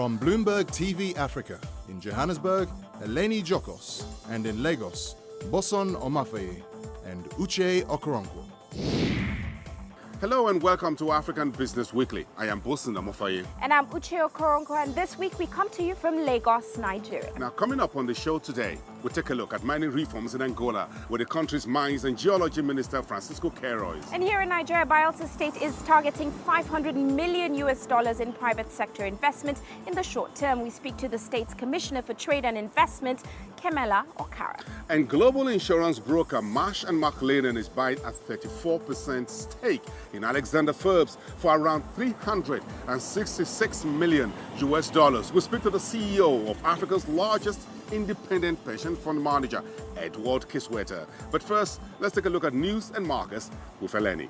From Bloomberg TV Africa, in Johannesburg, Eleni Jokos, and in Lagos, Boson Omafaye and Uche Okoronkwo. Hello and welcome to African Business Weekly. I am Boson Omafaye. And I'm Uche Okoronkwo, and this week we come to you from Lagos, Nigeria. Now, coming up on the show today, we'll take a look at mining reforms in Angola with the country's Mines and Geology Minister, Francisco Queiroz. And here in Nigeria, Bayelsa State is targeting $500 million in private sector investment in the short term. We speak to the state's Commissioner for Trade and Investment, Kemela Okara. And global insurance broker Marsh & McLennan is buying a 34% stake in Alexander Forbes for around $366 million. We'll speak to the CEO of Africa's largest independent pension fund manager, Edward Kiswetter. But first, let's take a look at news and markets with Eleni.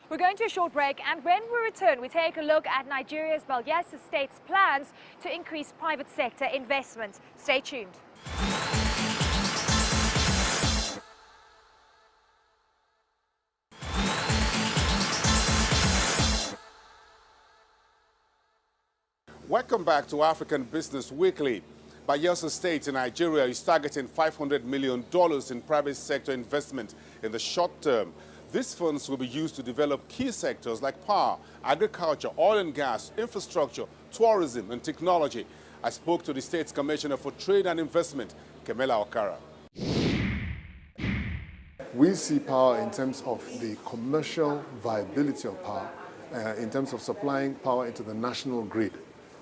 We're going to a short break, and when we return, we take a look at Nigeria's Bayelsa State's plans to increase private sector investment. Stay tuned. Welcome back to African Business Weekly. Bayelsa State in Nigeria is targeting $500 million in private sector investment in the short term. These funds will be used to develop key sectors like power, agriculture, oil and gas, infrastructure, tourism, and technology. I spoke to the state's Commissioner for Trade and Investment, Kemela Okara. We see power in terms of the commercial viability of power, in terms of supplying power into the national grid.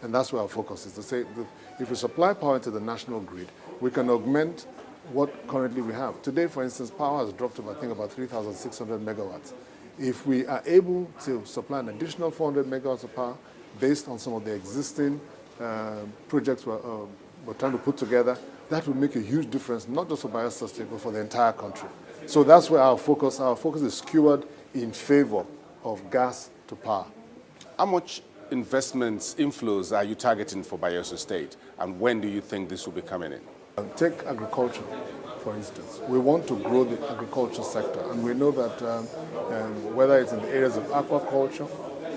And that's where our focus is, to say that if we supply power into the national grid, we can augment what currently we have. Today, for instance, power has dropped to, I think, about 3,600 megawatts. If we are able to supply an additional 400 megawatts of power based on some of the existing projects we're trying to put together, that will make a huge difference, not just for Bayelsa State, but for the entire country. So that's where our focus is skewed in favor of gas to power. How much investments inflows are you targeting for Bayelsa State, and when do you think this will be coming in? Take agriculture, for instance. We want to grow the agriculture sector, and we know that whether it's in the areas of aquaculture,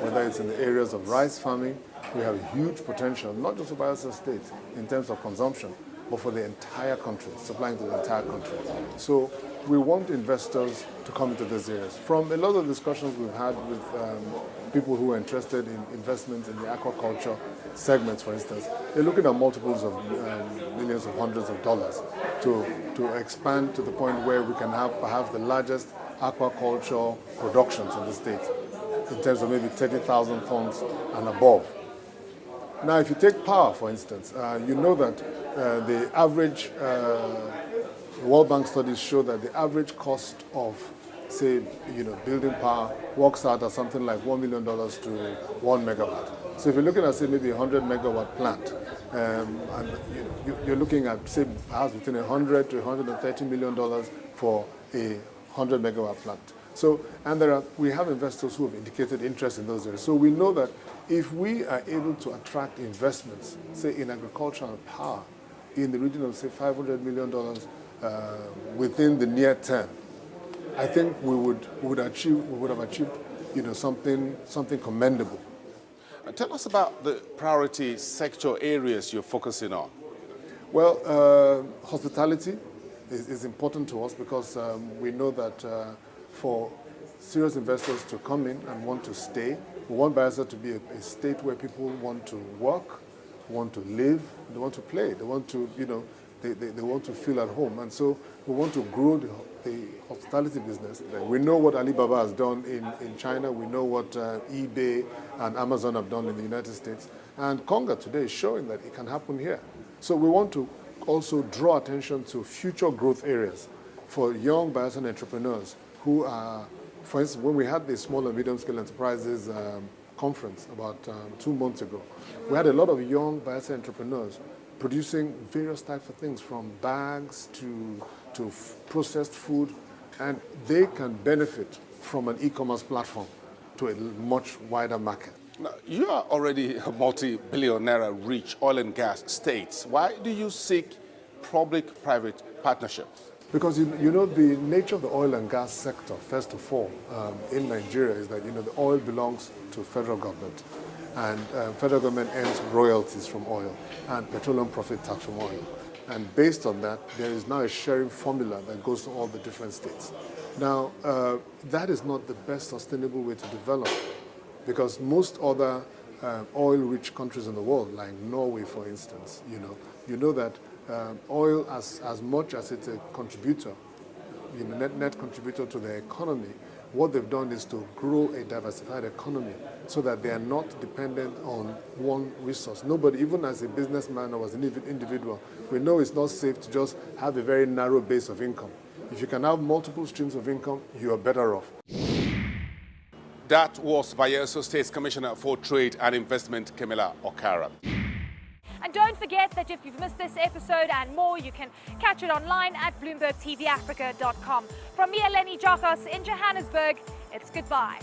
whether it's in the areas of rice farming, we have huge potential, not just for Bayelsa State in terms of consumption, but for the entire country, supplying to the entire country. So we want investors to come into these areas. From a lot of discussions we've had with people who are interested in investments in the aquaculture segments, for instance, they're looking at multiples of millions of hundreds of dollars to expand to the point where we can have perhaps the largest aquaculture productions in the state, in terms of maybe 30,000 tons and above. Now, if you take power, for instance, you know that the average, World Bank studies show that the average cost of, say, building power works out at something like $1 million to 1 megawatt. So if you're looking at, say, maybe a 100 megawatt plant, and you're looking at, say, perhaps between $100 to $130 million for a 100 megawatt plant. So, and we have investors who have indicated interest in those areas. So we know that if we are able to attract investments, say in agriculture and power, in the region of, say, $500 million within the near term, I think we would have achieved, something commendable. Tell us about the priority sector areas you're focusing on. Well, hospitality is important to us because we know that for serious investors to come in and want to stay, we want Bayelsa to be a state where people want to work, want to live, they want to play, they want to, they want to feel at home. And so we want to grow the hospitality business. We know what Alibaba has done in China. We know what eBay and Amazon have done in the United States. And Conga today is showing that it can happen here. So we want to also draw attention to future growth areas for young Bayelsa entrepreneurs who are, for instance, when we had the small and medium-scale enterprises conference about 2 months ago, we had a lot of young Bayelsa entrepreneurs producing various types of things, from bags to processed food, and they can benefit from an e-commerce platform to a much wider market. Now, you are already a multi-billionaire rich oil and gas state. Why do you seek public-private partnerships? Because you know the nature of the oil and gas sector, first of all, in Nigeria, is that the oil belongs to federal government. and federal government earns royalties from oil and petroleum profit tax from oil. And based on that, there is now a sharing formula that goes to all the different states. Now, that is not the best sustainable way to develop, because most other oil-rich countries in the world, like Norway, for instance, you know that oil, as much as it's a contributor, net contributor to the economy, what they've done is to grow a diversified economy so that they are not dependent on one resource. Nobody, even as a businessman or as an individual, we know it's not safe to just have a very narrow base of income. If you can have multiple streams of income, you are better off. That was Bayelsa State's Commissioner for Trade and Investment, Camilla Okara. And don't forget that if you've missed this episode and more, you can catch it online at BloombergTVAfrica.com. From me, Eleni Jokos in Johannesburg, it's goodbye.